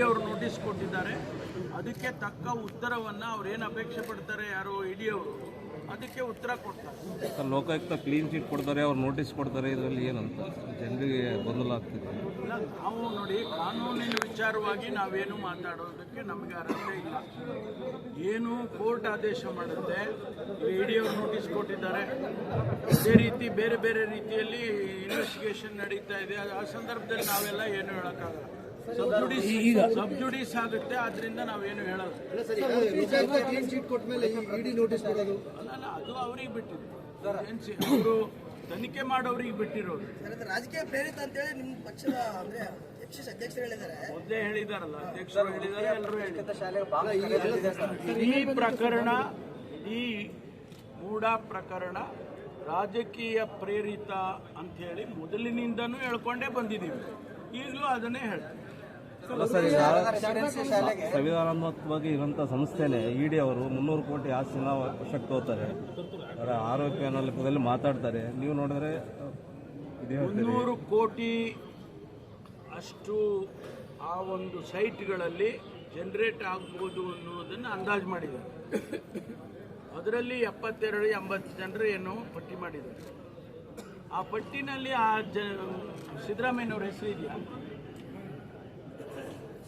ಅವರು ನೋಟಿಸ್ ಕೊಟ್ಟಿದ್ದಾರೆ. ಅದಕ್ಕೆ ತಕ್ಕ ಉತ್ತರವನ್ನು ಅವ್ರೇನು ಅಪೇಕ್ಷೆ ಪಡ್ತಾರೆ ಯಾರು ಇಡಿ ಅವರು ಅದಕ್ಕೆ ಉತ್ತರ ಕೊಡ್ತಾರೆ. ಲೋಕಾಯುಕ್ತ ಕ್ಲೀನ್ ಚಿಟ್ ಕೊಡ್ತಾರೆ, ಅವ್ರು ನೋಟಿಸ್ ಕೊಡ್ತಾರೆ, ಇದರಲ್ಲಿ ಏನಂತ ಜನರಿಗೆ ಗೊಂದಲ ಆಗ್ತಿದೆ. ಇಲ್ಲ, ನಾವು ನೋಡಿ ಕಾನೂನಿನ ವಿಚಾರವಾಗಿ ನಾವೇನು ಮಾತಾಡೋದಕ್ಕೆ ನಮಗೆ ಅರ್ಹತೆ ಇಲ್ಲ. ಏನು ಕೋರ್ಟ್ ಆದೇಶ ಮಾಡುತ್ತೆ, ಇಡಿ ಅವರು ನೋಟಿಸ್ ಕೊಟ್ಟಿದ್ದಾರೆ, ಅದೇ ರೀತಿ ಬೇರೆ ಬೇರೆ ರೀತಿಯಲ್ಲಿ ಇನ್ವೆಸ್ಟಿಗೇಷನ್ ನಡೀತಾ ಇದೆ. ಆ ಸಂದರ್ಭದಲ್ಲಿ ನಾವೆಲ್ಲ ಏನು ಹೇಳೋಕ್ಕಾಗಲ್ಲ. ಸಬ್ಜುಡಿಸ್ ಆಗುತ್ತೆ, ಆದ್ರಿಂದ ನಾವೇನು ಹೇಳೋದು ಅಲ್ಲ, ಅದು ಅವ್ರಿಗೆ ಬಿಟ್ಟಿದೆ. ಅವರು ತನಿಖೆ ಮಾಡೋರಿಗೆ ಬಿಟ್ಟಿರೋದು. ರಾಜಕೀಯ ಪ್ರೇರಿತ ಅಂತೇಳಿ ನಿಮ್ಮ ಪಕ್ಷದ ಅಧ್ಯಕ್ಷರು ಹೇಳಿದ್ದಾರೆ. ಮೊದಲೇ ಹೇಳಿದಾರಲ್ಲ, ಅಧ್ಯಕ್ಷರು ಹೇಳಿದ್ದಾರೆ, ಎಲ್ಲರೂ ಹೇಳಿದ್ದಾರೆ. ಈ ಪ್ರಕರಣ, ಈ ಮೂಡ ಪ್ರಕರಣ ರಾಜಕೀಯ ಪ್ರೇರಿತ ಅಂತ ಹೇಳಿ ಮೊದಲಿನಿಂದನೂ ಹೇಳ್ಕೊಂಡೇ ಬಂದಿದ್ದೀವಿ, ಈಗಲೂ ಅದನ್ನೇ ಹೇಳ್ತೀವಿ. ಸಂವಿಧಾನಾತ್ಮಕವಾಗಿ ಇರುವಂಥ ಸಂಸ್ಥೆನೇ ಇಡಿ ಅವರು 300 ಕೋಟಿ ಆಸ್ತಿನ ವಶಕ್ಕೆ ತಗೋತಾರೆ, ಆರೋಪಿ ಅನ್ನೋ ಲೆಕ್ಕದಲ್ಲಿ ಮಾತಾಡ್ತಾರೆ. ನೀವು ನೋಡಿದ್ರೆ 300 ಕೋಟಿ ಅಷ್ಟು ಆ ಒಂದು ಸೈಟ್ಗಳಲ್ಲಿ ಜನರೇಟ್ ಆಗ್ಬೋದು ಅನ್ನೋದನ್ನು ಅಂದಾಜು ಮಾಡಿದ್ದಾರೆ. ಅದರಲ್ಲಿ 72-80 ಜನರು ಏನು ಪಟ್ಟಿ ಮಾಡಿದ್ದಾರೆ. ಆ ಪಟ್ಟಿನಲ್ಲಿ ಸಿದ್ದರಾಮಯ್ಯನವ್ರ ಹೆಸರು ಇದೆಯಾ?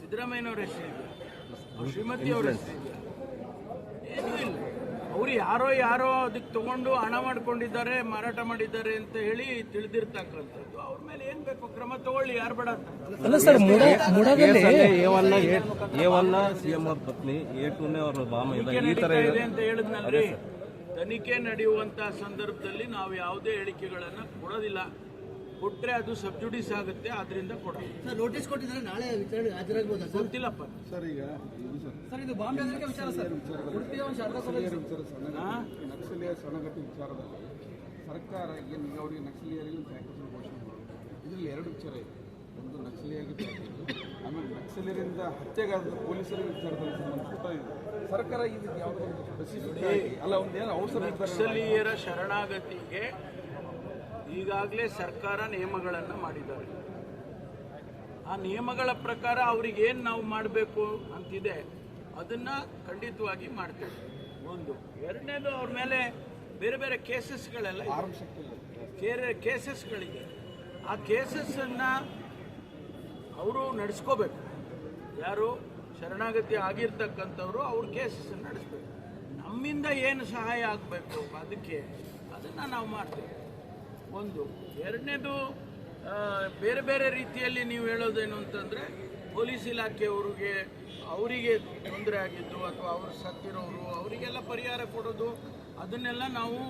ಸಿದ್ದರಾಮಯ್ಯನವ್ರ ಹೆಸರಿದೆಯಾ? ಶ್ರೀಮತಿ ಅವರ ಹೆಸರಿದೆಯಾ? ಏನೂ ಇಲ್ಲ. ಅವರು ಯಾರೋ ಅದಕ್ಕೆ ತಗೊಂಡು ಹಣ ಮಾಡ್ಕೊಂಡಿದ್ದಾರೆ, ಮಾರಾಟ ಮಾಡಿದ್ದಾರೆ ಅಂತ ಹೇಳಿ ತಿಳಿದಿರ್ತಕ್ಕಂಥದ್ದು. ಅವ್ರ ಮೇಲೆ ಏನ್ ಬೇಕು ಕ್ರಮ ತಗೊಳ್ಳಿ, ಯಾರು ಬೇಡ ಅಂತ. ಸಿಎಂ ಅವ್ರ ಪತ್ನಿ A2ನೇ ಅವ್ರ ಬಾಮ ಇದೆ ಅಂತ ಹೇಳಿದ್ನಲ್ರಿ. ತನಿಖೆ ನಡೆಯುವಂತಹ ಸಂದರ್ಭದಲ್ಲಿ ನಾವು ಯಾವುದೇ ಹೇಳಿಕೆಗಳನ್ನ ಕೊಡೋದಿಲ್ಲ. ಕೊಟ್ರೆ ಅದು ಸಬ್ಜುಡಿಸ್ ಆಗುತ್ತೆ, ಆದ್ರಿಂದ ಕೊಡೋದು. ನೋಟಿಸ್ ಕೊಟ್ಟಿದ್ರೆ ನಾಳೆ ವಿಚಾರಣೆ ಹಾಜರಾಗಬಹುದು. ಗೊತ್ತಿಲ್ಲಪ್ಪ ಸರ್. ಈಗ ಸರ್, ಇದು ಬಾಂಬೆ ವಿಚಾರ ಸರ್, ನಕ್ಸಲೀಯ ಶರಣಗತಿ ವಿಚಾರದಲ್ಲಿ ಸರ್ಕಾರ ಏನು ಅವರಿಗೆ ನಕ್ಸಲೀಯರಿಗೆ ಘೋಷಣೆ ಮಾಡಿದೆ. ಇದರಲ್ಲಿ 2 ವಿಚಾರ ಇದೆ. ಒಂದು ನಕ್ಸಲೀಯರಿಗೆ, ಆಮೇಲೆ ನಕ್ಸಲೀಯರಿಂದ ಹತ್ಯೆಗಾದ ಪೊಲೀಸರ ವಿಚಾರದಲ್ಲಿ ಸಂಬಂಧಪಟ್ಟ ಇದೆ. ಸರ್ಕಾರ ಇದಕ್ಕೆ ಯಾವುದೋ ಒಂದು ಸ್ಪೆಸಿಫಿಕ್ ಅಲ್ಲ, ಒಂದೇನು ಅವಸರ. ನಕ್ಸಲೀಯರ ಶರಣಾಗತಿಗೆ ಈಗಾಗಲೇ ಸರ್ಕಾರ ನಿಯಮಗಳನ್ನು ಮಾಡಿದ್ದಾರೆ. ಆ ನಿಯಮಗಳ ಪ್ರಕಾರ ಅವ್ರಿಗೇನು ನಾವು ಮಾಡಬೇಕು ಅಂತಿದೆ ಅದನ್ನ ಖಂಡಿತವಾಗಿ ಮಾಡ್ತೇವೆ. ಒಂದು. ಎರಡನೇದು, ಅವ್ರ ಮೇಲೆ ಬೇರೆ ಬೇರೆ ಕೇಸಸ್ಗಳೆಲ್ಲ ಕೇಸಸ್ಗಳಿದೆ. ಆ ಕೇಸಸ್ಸನ್ನು ಅವರು ನಡೆಸ್ಕೋಬೇಕು. ಯಾರು ಶರಣಾಗತಿ ಆಗಿರ್ತಕ್ಕಂಥವ್ರು ಅವ್ರ ಕೇಸಸ್ಸನ್ನು ನಡೆಸ್ಬೇಕು. ನಮ್ಮಿಂದ ಏನು ಸಹಾಯ ಆಗಬೇಕು ಅದನ್ನು ನಾವು ಮಾಡ್ತೇವೆ. ಒಂದು. ಎರಡನೇದು, ಬೇರೆ ಬೇರೆ ರೀತಿಯಲ್ಲಿ ನೀವು ಹೇಳೋದೇನು ಅಂತಂದರೆ, ಪೊಲೀಸ್ ಇಲಾಖೆಯವರಿಗೆ ಅವರಿಗೆ ತೊಂದರೆ ಆಗಿದ್ದು ಅಥವಾ ಅವರು ಸತ್ತಿರೋರು ಅವರಿಗೆಲ್ಲ ಪರಿಹಾರ ಕೊಡೋದು, ಅದನ್ನೆಲ್ಲ ನಾವು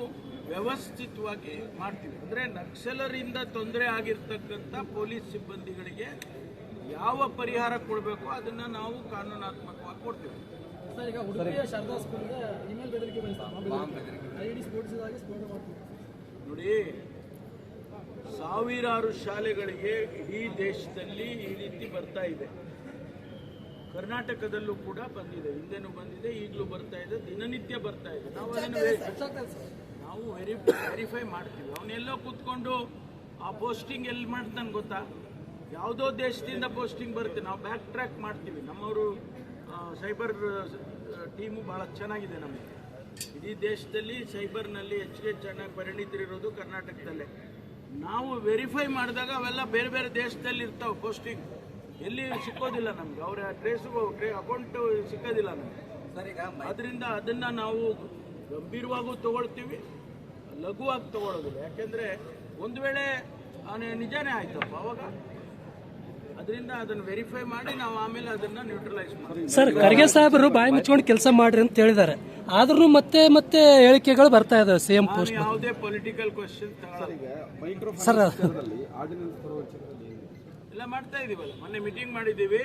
ವ್ಯವಸ್ಥಿತವಾಗಿ ಮಾಡ್ತೀವಿ. ಅಂದರೆ ನಕ್ಸಲರಿಂದ ತೊಂದರೆ ಆಗಿರ್ತಕ್ಕಂಥ ಪೊಲೀಸ್ ಸಿಬ್ಬಂದಿಗಳಿಗೆ ಯಾವ ಪರಿಹಾರ ಕೊಡಬೇಕು ಅದನ್ನು ನಾವು ಕಾನೂನಾತ್ಮಕವಾಗಿ ಕೊಡ್ತೀವಿ. ಸರ್, ಈಗ ಉಡುಪಿಯ ಶಾರದಾ ಸ್ಕೂಲ್ಗೆ ಇಮೇಲ್ ಬೆದರಿಕೆ ನೋಡಿ, ಸಾವಿರಾರು ಶಾಲೆಗಳಿಗೆ ಇಡೀ ದೇಶದಲ್ಲಿ ಈ ರೀತಿ ಬರ್ತಾ ಇದೆ. ಕರ್ನಾಟಕದಲ್ಲೂ ಕೂಡ ಬಂದಿದೆ, ಹಿಂದೆನೂ ಬಂದಿದೆ, ಈಗಲೂ ಬರ್ತಾ ಇದೆ, ದಿನನಿತ್ಯ ಬರ್ತಾ ಇದೆ. ನಾವು ಅದನ್ನು ವೆರಿಫೈ ಮಾಡ್ತೀವಿ. ಅವನ್ನೆಲ್ಲೋ ಕೂತ್ಕೊಂಡು ಆ ಪೋಸ್ಟಿಂಗ್ ಎಲ್ಲಿ ಮಾಡ್ತಾನೆ ಗೊತ್ತಾ? ಯಾವುದೋ ದೇಶದಿಂದ ಪೋಸ್ಟಿಂಗ್ ಬರುತ್ತೆ, ನಾವು ಬ್ಯಾಕ್ ಟ್ರ್ಯಾಕ್ ಮಾಡ್ತೀವಿ. ನಮ್ಮವರು ಸೈಬರ್ ಟೀಮು ಭಾಳ ಚೆನ್ನಾಗಿದೆ ನಮಗೆ. ಇಡೀ ದೇಶದಲ್ಲಿ ಸೈಬರ್ನಲ್ಲಿ ಹೆಚ್ಚಿಗೆ ಚೆನ್ನಾಗಿ ಪರಿಣಿತರಿರೋದು ಕರ್ನಾಟಕದಲ್ಲೇ. ನಾವು ವೆರಿಫೈ ಮಾಡಿದಾಗ ಅವೆಲ್ಲ ಬೇರೆ ಬೇರೆ ದೇಶದಲ್ಲಿ ಇರ್ತಾವೆ ಪೋಸ್ಟಿಂಗ್, ಎಲ್ಲಿ ಸಿಕ್ಕೋದಿಲ್ಲ ನಮ್ಗೆ. ಅವರ ಅಕೌಂಟು ಸಿಕ್ಕೋದಿಲ್ಲ ನಮಗೆ. ಅದರಿಂದ ಅದನ್ನು ನಾವು ಗಂಭೀರವಾಗೂ ತಗೊಳ್ತೀವಿ, ಲಘುವಾಗಿ ತಗೊಳ್ಳೋದಿಲ್ಲ. ಯಾಕೆಂದರೆ ಒಂದು ವೇಳೆ ನಿಜಾನೇ ಆಯ್ತಪ್ಪ ಅವಾಗ, ಅದರಿಂದ ಅದನ್ನು ವೆರಿಫೈ ಮಾಡಿ ನಾವು ಆಮೇಲೆ ಅದನ್ನು ನ್ಯೂಟ್ರಲೈಸ್ ಮಾಡ್ತೀವಿ. ಸರ್, ಖರ್ಗೆ ಸಾಹೇಬರು ಬಾಯಿ ಮುಚ್ಕೊಂಡು ಕೆಲಸ ಮಾಡ್ರಿ ಅಂತ ಹೇಳಿದ್ದಾರೆ, ಆದ್ರೂ ಮತ್ತೆ ಮತ್ತೆ ಹೇಳಿಕೆಗಳು ಬರ್ತಾ ಇದಾವೆ ಸಿಎಂ ಪೋಸ್ಟ್. ಯಾವುದೇ ಪೊಲಿಟಿಕಲ್ ಕ್ವೆಶ್ಚನ್ ಸರ್ ಎಲ್ಲ ಮಾಡ್ತಾ ಇದೀವಲ್ಲ. ಮೊನ್ನೆ ಮೀಟಿಂಗ್ ಮಾಡಿದ್ದೀವಿ,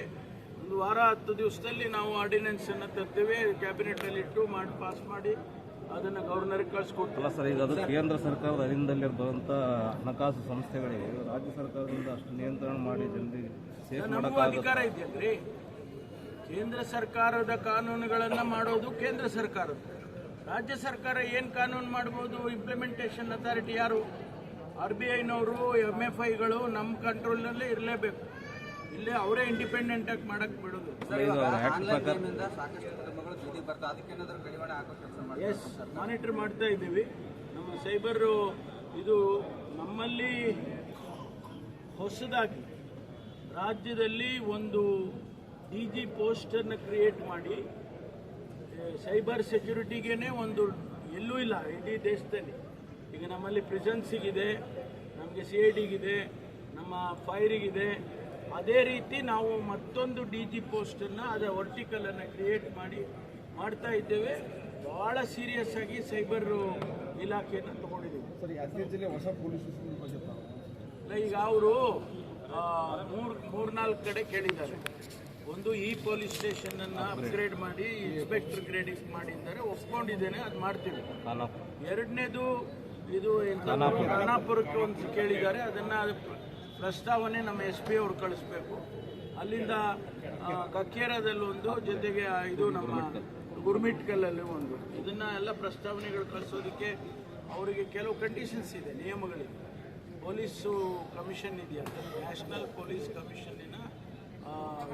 ಒಂದು ವಾರ 10 ದಿವಸದಲ್ಲಿ ನಾವು ಆರ್ಡಿನೆನ್ಸ್ ಅನ್ನು ತರ್ತೇವೆ, ಕ್ಯಾಬಿನೆಟ್ ಅಲ್ಲಿ ಇಟ್ಟು ಮಾಡಿ ಪಾಸ್ ಮಾಡಿ ಅದನ್ನು ಗವರ್ನರ್ಗೆ ಕಳಿಸ್ಕೊಡ್ತೀವಿ. ಸರ್, ಈಗ ಅದು ಕೇಂದ್ರ ಸರ್ಕಾರದ ಅಧೀನದಲ್ಲಿ ಬರುವಂಥ ಹಣಕಾಸು ಸಂಸ್ಥೆಗಳಿಗೆ ರಾಜ್ಯ ಸರ್ಕಾರದಿಂದ ಅಷ್ಟು ನಿಯಂತ್ರಣ ಮಾಡಿ ಜನರಿಗೆ ನಮಗೂ ಅಧಿಕಾರ ಇದೆಯಲ್ರಿ. ಕೇಂದ್ರ ಸರ್ಕಾರದ ಕಾನೂನುಗಳನ್ನು ಮಾಡೋದು ಕೇಂದ್ರ ಸರ್ಕಾರ. ರಾಜ್ಯ ಸರ್ಕಾರ ಏನು ಕಾನೂನು ಮಾಡ್ಬೋದು? ಇಂಪ್ಲಿಮೆಂಟೇಷನ್ ಅಥಾರಿಟಿ ಯಾರು? RBIನವರು, MFIಗಳು ನಮ್ಮ ಕಂಟ್ರೋಲ್ನಲ್ಲೇ ಇರಲೇಬೇಕು. ಇಲ್ಲೇ ಅವರೇ ಇಂಡಿಪೆಂಡೆಂಟ್ ಆಗಿ ಮಾಡಕ್ ಬಿಡೋದು. ಸಾಕಷ್ಟು ಕುಟುಂಬಗಳು ಬೀದಿಗೆ ಬರ್ತಾರೆ, ಅದಕ್ಕೇನಾದ್ರೂ ಕಡಿವಾಣ ಹಾಕೋ ಕೆಲಸ ಮಾಡಿ ಎಸ್, ಮಾನಿಟರ್ ಮಾಡ್ತಾ ಇದ್ದೀವಿ. ನಮ್ಮ ಸೈಬರ್ ಇದು ನಮ್ಮಲ್ಲಿ ಹೊಸದಾಗಿ ರಾಜ್ಯದಲ್ಲಿ ಒಂದು DG ಪೋಸ್ಟನ್ನು ಕ್ರಿಯೇಟ್ ಮಾಡಿ ಸೈಬರ್ ಸೆಕ್ಯೂರಿಟಿಗೇನೆ ಒಂದು ಎಲ್ಲೂ ಇಲ್ಲ ಇಡೀ ದೇಶದಲ್ಲಿ. ಈಗ ನಮ್ಮಲ್ಲಿ ಪ್ರಿಸನ್ಸಿಗಿದೆ, ನಮಗೆ CIDಗಿದೆ, ನಮ್ಮ ಫೈರಿಗಿದೆ. ಅದೇ ರೀತಿ ನಾವು ಮತ್ತೊಂದು DG ಪೋಸ್ಟನ್ನು ಅದರ ವರ್ಟಿಕಲನ್ನು ಕ್ರಿಯೇಟ್ ಮಾಡ್ತಾ ಇದ್ದೇವೆ. ಭಾಳ ಸೀರಿಯಸ್ ಆಗಿ ಸೈಬರ್ ಇಲಾಖೆಯನ್ನು ತಗೊಂಡಿದ್ದೀವಿ. ಸರ್, ಯಾದಗಿರಿ ಜಿಲ್ಲೆ ಹೊಸ ಪೊಲೀಸ್ ಸ್ಟೇಷನ್ ಬಗ್ಗೆ ಅಲ್ಲ, ಈಗ ಅವರು 3-4 ಕಡೆ ಕೇಳಿದ್ದಾರೆ. ಒಂದು ಈ ಪೊಲೀಸ್ ಸ್ಟೇಷನನ್ನು ಅಪ್ಗ್ರೇಡ್ ಮಾಡಿ ಇನ್ಸ್ಪೆಕ್ಟರ್ ಗ್ರೇಡಿಂಗ್ ಮಾಡಿದ್ದಾರೆ, ಒಪ್ಕೊಂಡಿದ್ದೇನೆ, ಅದು ಮಾಡ್ತೀವಿ. ಎರಡನೇದು ಇದು ಖಾನಾಪುರಕ್ಕೆ ಒಂದು ಕೇಳಿದ್ದಾರೆ, ಅದನ್ನು ಪ್ರಸ್ತಾವನೆ ನಮ್ಮ SP ಅವರು ಕಳಿಸ್ಬೇಕು. ಅಲ್ಲಿಂದ ಕಕ್ಕೇರದಲ್ಲಿ ಒಂದು, ಜೊತೆಗೆ ಇದು ನಮ್ಮ ಗುರ್ಮಿಟ್ಕಲ್ಲಲ್ಲಿ ಒಂದು. ಇದನ್ನ ಎಲ್ಲ ಪ್ರಸ್ತಾವನೆಗಳು ಕಳಿಸೋದಕ್ಕೆ ಅವರಿಗೆ ಕೆಲವು ಕಂಡೀಷನ್ಸ್ ಇದೆ, ನಿಯಮಗಳಿದೆ. ಪೊಲೀಸು ಕಮಿಷನ್ ಇದೆಯಲ್ಲ, ನ್ಯಾಷನಲ್ ಪೊಲೀಸ್ ಕಮಿಷನ್ನಿನ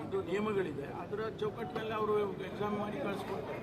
ಇದು ನಿಯಮಗಳಿದೆ. ಅದರ ಚೌಕಟ್ಟಿನಲ್ಲಿ ಅವರು ಎಕ್ಸಾಮ್ ಮಾಡಿ ಕಳಿಸ್ಕೊಡ್ತಾರೆ.